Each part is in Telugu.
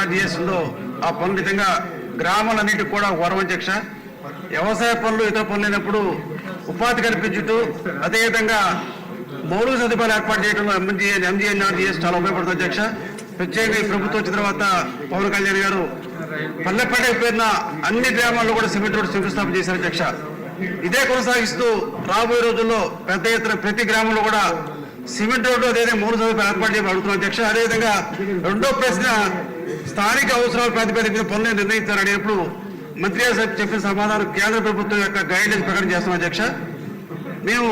ఎన్ఆర్జీఎస్ ఉందో ఆ పనులు నిజంగా గ్రామాలన్నింటికి కూడా వరం అధ్యక్ష. వ్యవసాయ పనులు ఇతర పనులు లేనప్పుడు ఉపాధి కల్పించుతూ అదేవిధంగా మౌలిక సదుపాయాలు ఏర్పాటు చేయడంలో ఎంజీఎన్ఆర్జీఎస్ చాలా ఉపయోగపడుతుంది అధ్యక్ష. ప్రత్యేకంగా ఈ ప్రభుత్వం వచ్చిన తర్వాత పవన్ కళ్యాణ్ గారు పల్లెపేట పేరున అన్ని గ్రామాల్లో కూడా సిమెంట్ రోడ్డు శంకుస్థాపన చేశారు అధ్యక్ష. ఇదే కొనసాగిస్తూ రాబోయే రోజుల్లో పెద్ద ఎత్తున ప్రతి గ్రామంలో కూడా సిమెంట్ రోడ్డు అదే మౌలిక సదుపాయాలు ఏర్పాటు చేయమని అడుగుతున్నాం అధ్యక్ష. అదేవిధంగా రెండో ప్రశ్న, స్థానిక అవసరాల ప్రాతిపదికన పనులు నిర్ణయించారనేప్పుడు మంత్రి గారు చెప్పిన సమాధానం కేంద్ర ప్రభుత్వం యొక్క గైడ్లైన్స్ ప్రకారం చేస్తున్నాం అధ్యక్ష. మేము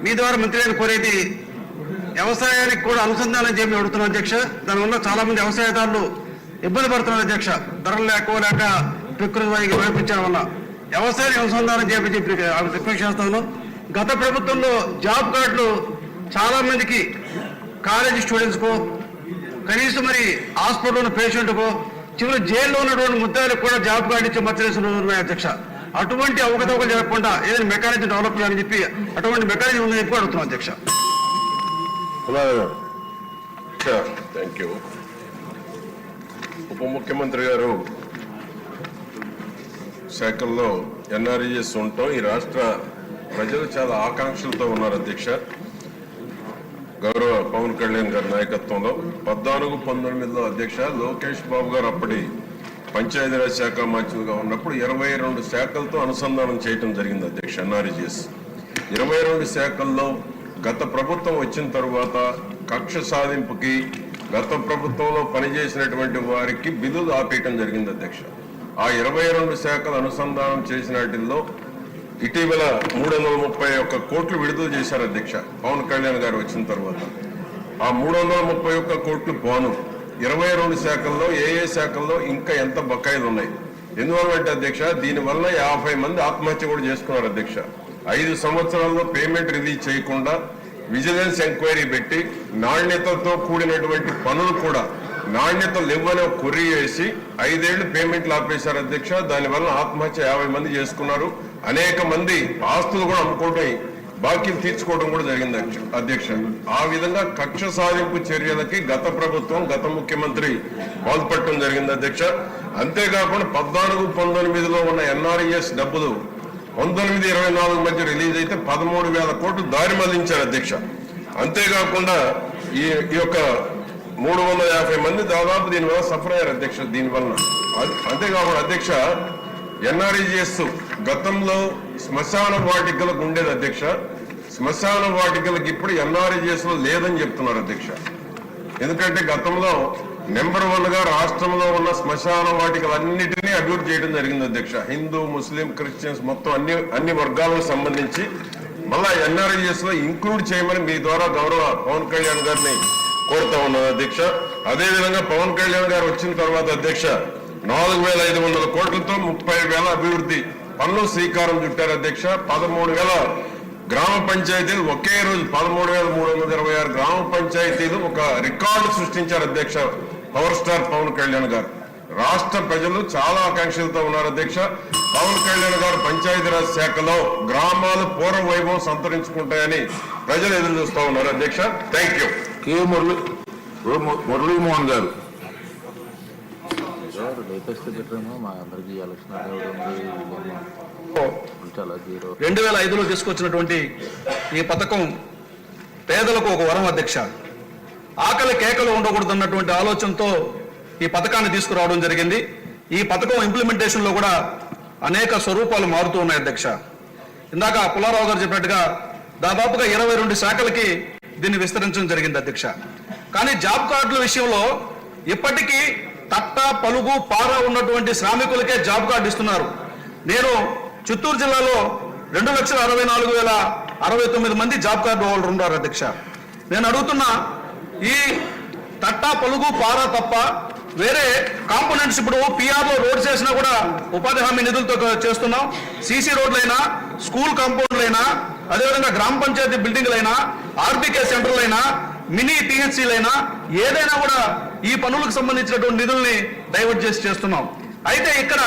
మీ ద్వారా మంత్రి గారిని కోరేది వ్యవసాయానికి కూడా అనుసంధానం చేయమని అడుగుతున్నాం అధ్యక్ష. దానివల్ల చాలా మంది వ్యవసాయదారులు ఇబ్బంది పడుతున్నారు అధ్యక్ష. ధరలు లేక ప్రకృతి వైపించడం వల్ల వ్యవసాయాన్ని అనుసంధానం చేయమని చెప్పి రిక్వెస్ట్ చేస్తాను. గత ప్రభుత్వంలో జాబ్ కార్డులు చాలా మందికి కాలేజీ స్టూడెంట్స్కో కనీసం మరి హాస్పిటల్లో ఉన్న పేషెంట్కో చివరి జైల్లో ఉన్నటువంటి ముద్దాయిలకు కూడా జాబ్ కార్డు ఇచ్చే మధ్యరేసులు ఉన్నాయి అధ్యక్ష. అటువంటి అవకతవకలు జరగకుండా ఏదైనా మెకానిజం డెవలప్ చేయాలని చెప్పి అటువంటి మెకానిజం ఉందని చెప్పి అడుగుతున్నాం అధ్యక్ష. Thank you. ఉప ముఖ్యమంత్రి గారు శాఖల్లో ఎన్ఆర్ఈఎస్ ఉండటం ఈ రాష్ట్ర ప్రజలు చాలా ఆకాంక్షలతో ఉన్నారు అధ్యక్ష. గౌరవ పవన్ కళ్యాణ్ గారి నాయకత్వంలో 14-19లో అధ్యక్ష లోకేష్ బాబు గారు అప్పటి పంచాయతీరాజ్ శాఖ మంత్రిగా ఉన్నప్పుడు 22 శాఖలతో అనుసంధానం చేయడం జరిగింది అధ్యక్ష. ఎన్ఆర్ఈఎస్ 22 శాఖల్లో గత ప్రభుత్వం వచ్చిన తరువాత కక్ష సాధింపుకి గత ప్రభుత్వంలో పనిచేసినటువంటి వారికి బిల్లులు ఆపేయటం జరిగింది అధ్యక్ష. ఆ 22 శాఖలు అనుసంధానం చేసిన వాటిల్లో ఇటీవల 331 కోట్లు విడుదల చేశారు అధ్యక్ష పవన్ కళ్యాణ్ గారు వచ్చిన తర్వాత. ఆ 331 కోట్లు పోను 22 శాఖల్లో ఏ శాఖల్లో ఇంకా ఎంత బకాయిలు ఉన్నాయి. ఎందువల్లంటే అధ్యక్ష దీనివల్ల 50 మంది ఆత్మహత్య కూడా చేసుకున్నారు అధ్యక్ష. 5 సంవత్సరాల్లో పేమెంట్ రిలీజ్ చేయకుండా విజిలెన్స్ ఎంక్వైరీ పెట్టి నాణ్యతతో కూడినటువంటి పనులు కూడా నాణ్యత లేవని కొర్రీ చేసి 5 ఏళ్లు పేమెంట్లు ఆపేశారు అధ్యక్ష. దానివల్ల ఆత్మహత్య 50 మంది చేసుకున్నారు. అనేక మంది ఆస్తులు కూడా అమ్ముకోవడం బాకీలు తీర్చుకోవడం కూడా జరిగింది అధ్యక్ష. ఆ విధంగా కక్ష సాధింపు చర్యలకి గత ప్రభుత్వం గత ముఖ్యమంత్రి పాల్పడటం జరిగింది అధ్యక్ష. అంతేకాకుండా 14-19లో ఉన్న ఎన్ఆర్ఈఎస్ డబ్బులు 19-24 మధ్య రిలీజ్ అయితే 13,000 కోట్లు దారి మళ్లించారు అధ్యక్ష. అంతేకాకుండా ఈ యొక్క 350 మంది దాదాపు దీనివల్ల సఫర్ అయ్యారు అధ్యక్ష. దీనివల్ల అంతేకాకుండా అధ్యక్ష ఎన్ఆర్ఈఎస్ గతంలో శ్మశాన వాటికలకు ఉండేది అధ్యక్ష. శ్మశాన వాటికలకు ఇప్పుడు ఎన్ఆర్ఈఎస్ లో లేదని చెప్తున్నారు అధ్యక్ష. ఎందుకంటే గతంలో నెంబర్ 1గా రాష్ట్రంలో ఉన్న శ్మశాన వాటికలన్నిటినీ అభివృద్ధి చేయడం జరిగింది అధ్యక్ష. హిందూ ముస్లిం క్రిస్టియన్స్ మొత్తం అన్ని వర్గాలకు సంబంధించి మళ్ళా ఎన్ఆర్ఈఎస్ లో ఇంక్లూడ్ చేయమని మీ ద్వారా గౌరవ పవన్ కళ్యాణ్ గారిని కోరుతా ఉన్నాను అధ్యక్ష. అదేవిధంగా పవన్ కళ్యాణ్ గారు వచ్చిన తర్వాత అధ్యక్ష 4,500 కోట్లతో 30,000 అభివృద్ధి పనులు శ్రీకారం చుట్టారు అధ్యక్ష. 13,000 గ్రామ పంచాయతీలు ఒకే రోజు 13,326 గ్రామ పంచాయతీలు ఒక రికార్డు సృష్టించారు అధ్యక్ష పవర్ స్టార్ పవన్ కళ్యాణ్ గారు. రాష్ట్ర ప్రజలు చాలా ఆకాంక్షలతో ఉన్నారు అధ్యక్ష. పవన్ కళ్యాణ్ గారు పంచాయతీరాజ్ శాఖలో గ్రామాలు పూర్వ వైభవం సంతరించుకుంటాయని ప్రజలు ఎదురు చూస్తూ ఉన్నారు అధ్యక్ష. Thank you. కే మురళీమోహన్ గారు. 2005లో తీసుకొచ్చినటువంటి ఈ పథకం పేదలకు ఒక వరం అధ్యక్ష. ఆకలి కేకలు ఉండకూడదన్నటువంటి ఆలోచనతో ఈ పథకాన్ని తీసుకురావడం జరిగింది. ఈ పథకం ఇంప్లిమెంటేషన్ లో కూడా అనేక స్వరూపాలు మారుతూ ఉన్నాయి అధ్యక్ష. ఇందాక పుల్లారావు గారు చెప్పినట్టుగా దాదాపుగా 22 శాఖలకి దీన్ని విస్తరించడం జరిగింది అధ్యక్ష. కానీ జాబ్ కార్డుల విషయంలో ఇప్పటికీ తట్ట పలుగు పార ఉన్నటువంటి శ్రామికులకే జాబ్ కార్డు ఇస్తున్నారు. నేను చిత్తూరు జిల్లాలో 2,64,069 మంది జాబ్ కార్డు వాళ్ళు ఉన్నారు అధ్యక్ష. నేను అడుగుతున్నా, ఈ తట్ట పలుగు పార తప్ప వేరే కాంపోనెంట్స్ ఇప్పుడు పిఆర్లో రోడ్స్ చేసినా కూడా ఉపాధి హామీ నిధులతో చేస్తున్నాం. సీసీ రోడ్లైనా, స్కూల్ కాంపౌండ్లైనా, అదేవిధంగా గ్రామ పంచాయతీ బిల్డింగ్లైనా, ఆర్బీకే సెంటర్లైనా, మినీ టీహెచ్సీలైనా ఏదైనా కూడా ఈ పనులకు సంబంధించినటువంటి నిధుల్ని డైవర్ట్ చేసి చేస్తున్నాం. అయితే ఇక్కడ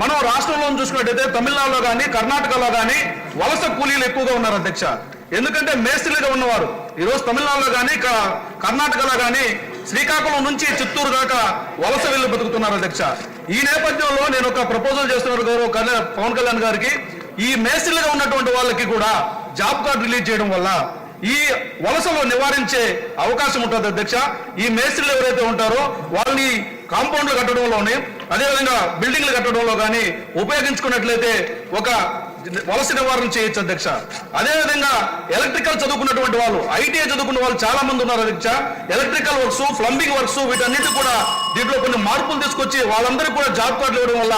మనం రాష్ట్రంలో చూసుకున్నట్టయితే తమిళనాడులో కానీ కర్ణాటకలో కానీ వలస కూలీలు ఎక్కువగా ఉన్నారు అధ్యక్ష. ఎందుకంటే మేస్త్రీలుగా ఉన్నవారు ఈరోజు తమిళనాడులో కానీ కర్ణాటకలో కానీ శ్రీకాకుళం నుంచి చిత్తూరు దాకా వలస వెళ్లి బతుకుతున్నారు అధ్యక్ష. ఈ నేపథ్యంలో నేను ఒక ప్రపోజల్ చేస్తున్నారు గౌరవ పవన్ కళ్యాణ్ గారికి, ఈ మేస్త్రీలుగా ఉన్నటువంటి వాళ్ళకి కూడా జాబ్ కార్డు రిలీజ్ చేయడం వల్ల ఈ వలసలో నివారించే అవకాశం ఉంటుంది అధ్యక్ష. ఈ మేస్త్రీలు ఎవరైతే ఉంటారో వాళ్ళని కాంపౌండ్లు కట్టడంలోనే అదేవిధంగా బిల్డింగ్లు కట్టడంలో కానీ ఉపయోగించుకున్నట్లయితే ఒక వలస నివారణ చేయొచ్చు అధ్యక్ష. అదేవిధంగా ఎలక్ట్రికల్ చదువుకున్నటువంటి వాళ్ళు, ఐటీఐ చదువుకున్న వాళ్ళు చాలా మంది ఉన్నారు అధ్యక్ష. ఎలక్ట్రికల్ వర్క్స్, ప్లంబింగ్ వర్క్స్ వీటన్నిటి కూడా దీంట్లో కొన్ని మార్పులు తీసుకొచ్చి వాళ్ళందరికీ కూడా జాబ్ కార్డులు ఇవ్వడం వల్ల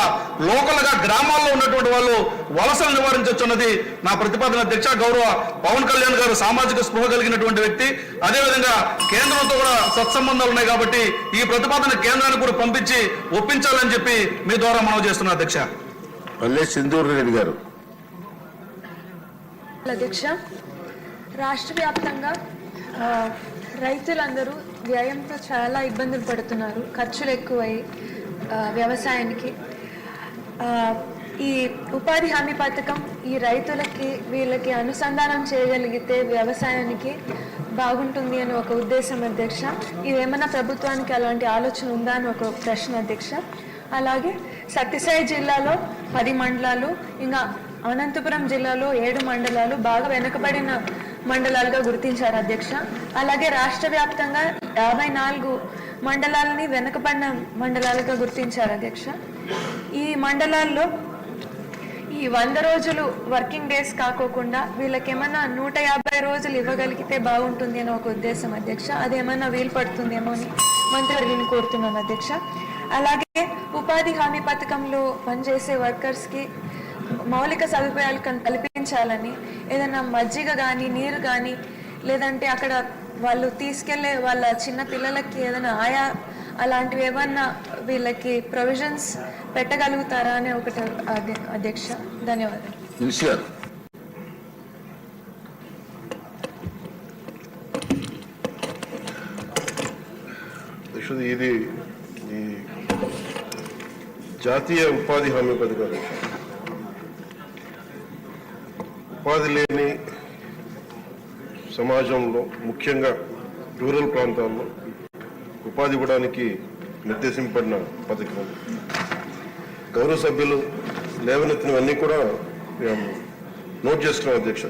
లోకల్ గా గ్రామాల్లో ఉన్నటువంటి వాళ్ళు వలసలు నివారించవచ్చు అన్నది నా ప్రతిపాదన అధ్యక్ష. గౌరవ పవన్ కళ్యాణ్ గారు సామాజిక స్పృహ కలిగినటువంటి వ్యక్తి, అదేవిధంగా కేంద్రంతో కూడా సత్సంబంధాలు ఉన్నాయి కాబట్టి ఈ ప్రతిపాదన కేంద్రానికి కూడా పంపించి ఒప్పించాలని చెప్పి మీ ద్వారా మనవి చేస్తున్నా అధ్యక్ష. మళ్ళీ సింధూర్ రెడ్డి గారు. అధ్యక్ష, రాష్ట్ర వ్యాప్తంగా రైతులందరూ వ్యయంతో చాలా ఇబ్బందులు పడుతున్నారు. ఖర్చులు ఎక్కువై వ్యవసాయానికి ఈ ఉపాధి హామీ పథకం ఈ రైతులకి వీళ్ళకి అనుసంధానం చేయగలిగితే వ్యవసాయానికి బాగుంటుంది అని ఒక ఉద్దేశం అధ్యక్ష. ఇదేమన్నా ప్రభుత్వానికి అలాంటి ఆలోచన ఉందా అని ఒక ప్రశ్న అధ్యక్ష. అలాగే సత్యసాయి జిల్లాలో 10 మండలాలు, ఇంకా అనంతపురం జిల్లాలో 7 మండలాలు బాగా వెనుకబడిన మండలాలుగా గుర్తించారు అధ్యక్ష. అలాగే రాష్ట్ర వ్యాప్తంగా 54 మండలాలని వెనుకబడిన మండలాలుగా గుర్తించారు అధ్యక్ష. ఈ మండలాల్లో ఈ 100 రోజులు వర్కింగ్ డేస్ కాకోకుండా వీళ్ళకేమన్నా 150 రోజులు ఇవ్వగలిగితే బాగుంటుంది అని ఒక ఉద్దేశం అధ్యక్ష. అదేమన్నా వీలు పడుతుందేమో అని మంత్రివర్యుని కోరుతున్నాను అధ్యక్ష. అలాగే ఉపాధి హామీ పథకంలో పనిచేసే వర్కర్స్కి మౌలిక సదుపాయాలు కల్పించాలని, ఏదైనా మజ్జిగ కానీ నీరు కానీ లేదంటే అక్కడ వాళ్ళు తీసుకెళ్లే వాళ్ళ చిన్న పిల్లలకి ఏదైనా ఆయా అలాంటివి ఏమన్నా వీళ్ళకి ప్రొవిజన్స్ పెట్టగలుగుతారా అనే ఒకటి అధ్యక్ష. ధన్యవాదాలు. ఇది ఈ జాతీయ ఉపాధి హామీ పథకాలు ఉపాధి లేని సమాజంలో ముఖ్యంగా రూరల్ ప్రాంతాల్లో ఉపాధి ఇవ్వడానికి నిర్దేశింపబడిన పథకం. గౌరవ సభ్యులు లేవనెత్తినవన్నీ కూడా నోట్ చేసుకున్నాం అధ్యక్ష.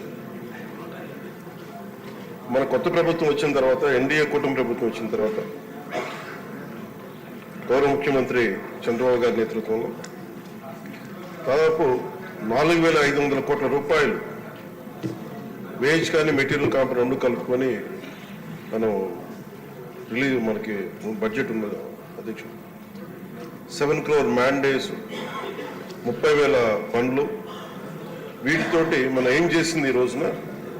మన కొత్త ప్రభుత్వం వచ్చిన తర్వాత, ఎన్డీఏ కూటమి ప్రభుత్వం వచ్చిన తర్వాత గౌరవ ముఖ్యమంత్రి చంద్రబాబు గారి నేతృత్వంలో దాదాపు 4,500 కోట్ల రూపాయలు వేజ్ కానీ మెటీరియల్ కాంప 2 కలుపుకొని మనం మనకి బడ్జెట్ ఉన్నది అధ్యక్ష. 7 crore మ్యాండేస్, 30,000 ఫండ్లు. వీటితోటి మనం ఏం చేసింది ఈ రోజున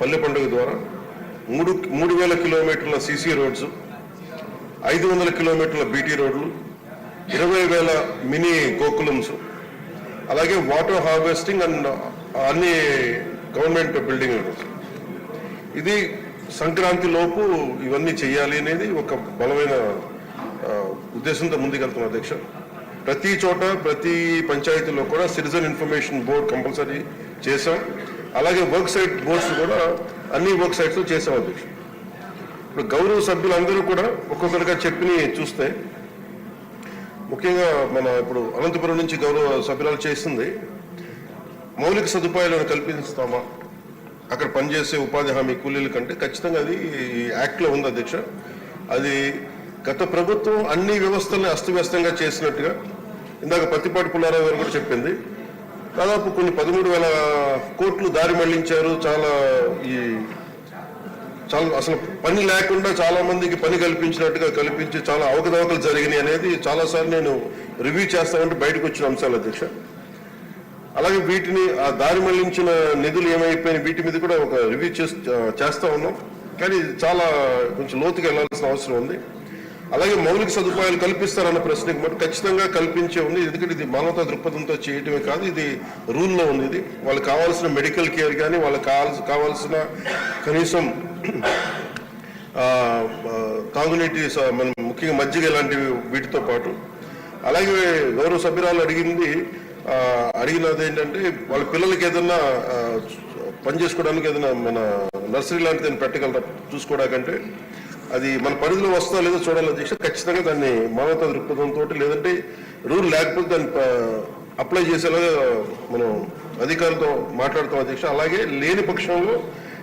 పల్లె పండుగ ద్వారా 3,000 కిలోమీటర్ల సీసీ రోడ్స్, 500 కిలోమీటర్ల బీటీ రోడ్లు, 20,000 మినీ గోకులమ్స్, అలాగే వాటర్ హార్వెస్టింగ్ అండ్ అన్ని గవర్నమెంట్ బిల్డింగ్. ఇది సంక్రాంతి లోపు ఇవన్నీ చేయాలి అనేది ఒక బలమైన ఉద్దేశంతో ముందుకెళ్తున్నాం అధ్యక్ష. ప్రతి చోట, ప్రతి పంచాయతీలో కూడా సిటిజన్ ఇన్ఫర్మేషన్ బోర్డ్ కంపల్సరీ చేశాం. అలాగే వర్క్ సైట్ బోర్డ్స్ కూడా అన్ని వర్క్ సైట్స్ చేశాం అధ్యక్ష. ఇప్పుడు గౌరవ సభ్యులందరూ కూడా ఒక్కొక్కరిగా చెప్పి చూస్తే, ముఖ్యంగా మన ఇప్పుడు అనంతపురం నుంచి గౌరవ సభ్యులు చేసింది మౌలిక సదుపాయాలను కల్పిస్తామా అక్కడ పనిచేసే ఉపాధి హామీ కూలీల కంటే, ఖచ్చితంగా అది ఈ యాక్ట్లో ఉంది అధ్యక్ష. అది గత ప్రభుత్వం అన్ని వ్యవస్థల్ని అస్తవ్యస్తంగా చేసినట్టుగా ఇందాక పత్తిపాటి పుల్లారావు గారు కూడా చెప్పింది. దాదాపు కొన్ని 13,000 కోట్లు దారి మళ్లించారు. చాలా అసలు పని లేకుండా చాలా మందికి పని కల్పించినట్టుగా కల్పించి చాలా అవకతవకలు జరిగినాయి అనేది చాలాసార్లు నేను రివ్యూ చేస్తామంటే బయటకు వచ్చిన అంశాలు అధ్యక్ష. అలాగే వీటిని ఆ దారి మళ్లించిన నిధులు ఏమైపోయినాయి వీటి మీద కూడా ఒక రివ్యూ చేస్తా ఉన్నాం. కానీ చాలా కొంచెం లోతుగా వెళ్లాల్సిన అవసరం ఉంది. అలాగే మౌలిక సదుపాయాలు కల్పిస్తారన్న ప్రశ్నకి మరి ఖచ్చితంగా కల్పించే ఉంది. ఎందుకంటే ఇది మానవతా దృక్పథంతో చేయటమే కాదు, ఇది రూల్లో ఉంది. ఇది వాళ్ళకి కావాల్సిన మెడికల్ కేర్ కానీ, వాళ్ళకి కావాల్సిన కనీసం తాగునీటి, మనం ముఖ్యంగా మజ్జిగ లాంటివి వీటితో పాటు. అలాగే గౌరవ సభ్యురాలు అడిగినది ఏంటంటే, వాళ్ళ పిల్లలకి ఏదన్నా పని చేసుకోవడానికి ఏదైనా మన నర్సరీ లాంటిది పెట్టగలరా చూసుకోవడానికంటే, అది మన పరిధిలో వస్తుందో లేదో చూడాలి అధ్యక్ష. ఖచ్చితంగా దాన్ని మానవతా దృక్పథంతో, లేదంటే రూల్ లేకపోతే దాన్ని అప్లై చేసేలాగా మనం అధికారులతో మాట్లాడుతాం అధ్యక్ష. అలాగే లేని పక్షంలో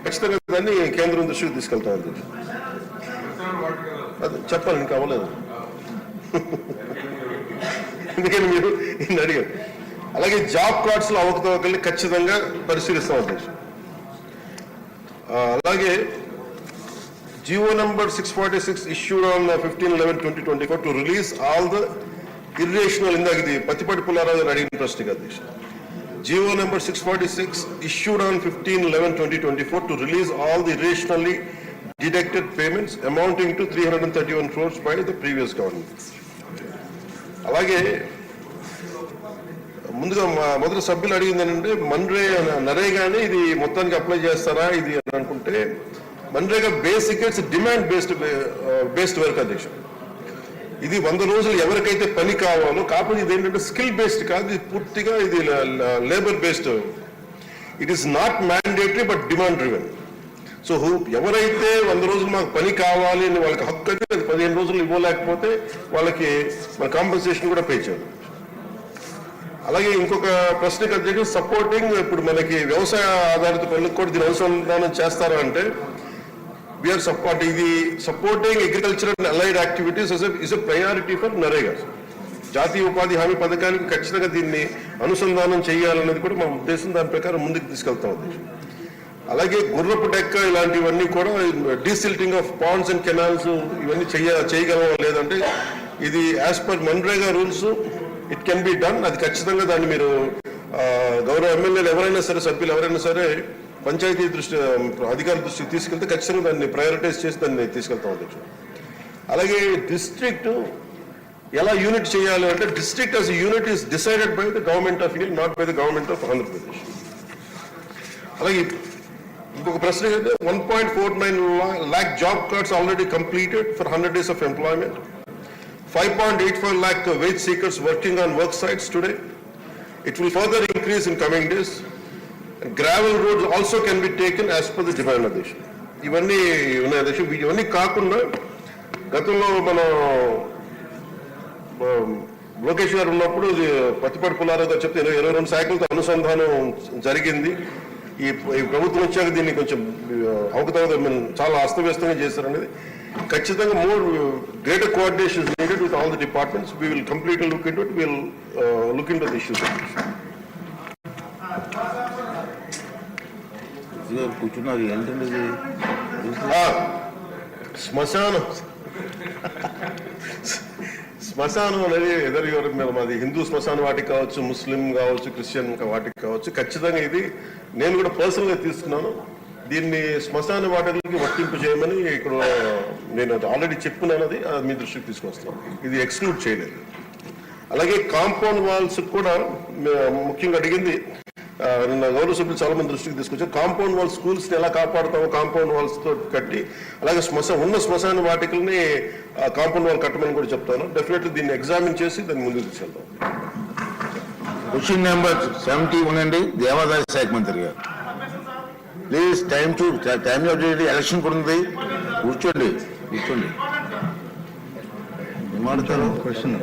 ఖచ్చితంగా దాన్ని కేంద్రం దృష్టికి తీసుకెళ్తాం అధ్యక్ష. అది చెప్పాలి, ఇంకా అవ్వలేదు ఎందుకని మీరు ఇన్ని అడిగారు. అలాగే జాబ్ కార్డ్స్ లో అవకతవకల్ని ఖచ్చితంగా పరిశీలిస్తాం అధ్యక్ష. అలాగే Jio number 646 issued on 15/11/2024 to release all the irrational, ఇందాక ఇది పత్తిపాటి పుల్లారావు గారు అడిగిన ప్రశ్నకి అధ్యక్ష. Jio number 646 issued on 15/11/2024 to release all the irrationally deducted payments amounting to 331 crores by the previous government. అలాగే ముందుగా మొదటి సభ్యులు అడిగింది ఏంటంటే నరేగానే ఇది మొత్తానికి అప్లై చేస్తారా ఇది అని అనుకుంటే, MNREGA basic it's demand based work అధ్యక్ష. ఇది 100 రోజులు ఎవరికైతే పని కావాలో, కాకపోతే ఇది ఏంటంటే స్కిల్ బేస్డ్ కాదు, ఇది పూర్తిగా ఇది labour based. It is not mandatory but demand driven. So ఎవరైతే 100 రోజులు మాకు పని కావాలి అని వాళ్ళకి హక్కు అయితే 15 రోజులు ఇవ్వలేకపోతే వాళ్ళకి మన కాంపెన్సేషన్ కూడా పే చేయాలి. అలాగే ఇంకొక ప్రశ్నకి అధ్యక్షుడు సపోర్టింగ్, ఇప్పుడు మనకి వ్యవసాయ ఆధారిత పనులకు కూడా దీని అనుసంధానం చేస్తారా అంటే, వీఆర్ సపోర్ట్ ఇది supporting agriculture and allied activities is a priority for NREGA. జాతీయ ఉపాధి హామీ పథకానికి ఖచ్చితంగా దీన్ని అనుసంధానం చేయాలనేది కూడా మా ఉద్దేశం. దాని ప్రకారం ముందుకు తీసుకెళ్తాం అధ్యక్షుడు. అలాగే గుర్రపు డెక్క ఇలాంటివన్నీ కూడా desilting of Pond's and canals ఇవన్నీ చేయగలమా లేదంటే, ఇది as per MNREGA rules it can be done. అది ఖచ్చితంగా దాన్ని మీరు గౌరవ ఎమ్మెల్యేలు ఎవరైనా సరే, సభ్యులు ఎవరైనా సరే పంచాయతీ అధికారుల దృష్టికి తీసుకెళ్తే ఖచ్చితంగా దాన్ని ప్రయారిటైజ్ చేసి దాన్ని తీసుకెళ్తాం అధ్యక్షుడు. అలాగే డిస్ట్రిక్ట్ ఎలా యూనిట్ చేయాలి అంటే, district as unit is decided by the government of India, not by the government of Andhra Pradesh. అలాగే ఇంకొక ప్రశ్న ఏంటంటే 1.49 lakh job cards already completed for 100 days of employment. 5.85 lakh wage seekers working on work sites today. It will further increase in coming days. Gravel roads also can be taken as per the demand addition. ఇవన్నీ ఉన్నాయి అధ్యక్ష. ఇవన్నీ కాకుండా గతంలో మనం లోకేష్ గారు ఉన్నప్పుడు పత్తిపాటి పుల్లారావు గారు చెప్తే 22 శాఖలతో అనుసంధానం జరిగింది. ఈ ప్రభుత్వం వచ్చాక దీన్ని కొంచెం అవకతవక చాలా అస్తవ్యస్తంగా చేశారనేది. ఖచ్చితంగా more greater coordination is needed with all the departments. We will completely look into it. Will look into the issues. కూర్చున్నారు ఏంటండి శ్మశానం అనేది ఎవరి మీద, మాది హిందూ శ్మశాన వాటికి కావచ్చు, ముస్లిం కావచ్చు, క్రిస్టియన్ వాటికి కావచ్చు. ఖచ్చితంగా ఇది నేను కూడా పర్సనల్గా తీసుకున్నాను. దీన్ని శ్మశాన వాటికి వర్తింపు చేయమని ఇక్కడ నేను ఆల్రెడీ చెప్పుకున్నాను. అది మీ దృష్టికి తీసుకొస్తాను. ఇది ఎక్స్క్లూడ్ చేయలేదు. అలాగే కాంపౌండ్ వాల్స్ కూడా ముఖ్యంగా అడిగింది. నిన్న గౌరవ సభ్యులు చాలా మంది దృష్టికి తీసుకొచ్చారు. కాంపౌండ్ వాల్ స్కూల్స్ ని ఎలా కాపాడుతామో కాంపౌండ్ వాల్స్ తో కట్టి, అలాగే శ్మశాన వాటికల్ని కాంపౌండ్ వాల్ కట్టమని కూడా చెప్తాను. డెఫినెట్లీ దీన్ని ఎగ్జామిన్ చేసి దాన్ని ముందుకు తీసుకెళ్తాం. క్వశ్చన్ నెంబర్ 70 ఉండండి. దేవాదాయ శాఖ మంత్రి గారు ప్లీజ్ టైం ఎలక్షన్ కూడా ఉంది. కూర్చోండి ఏమాడతారు క్వశ్చన్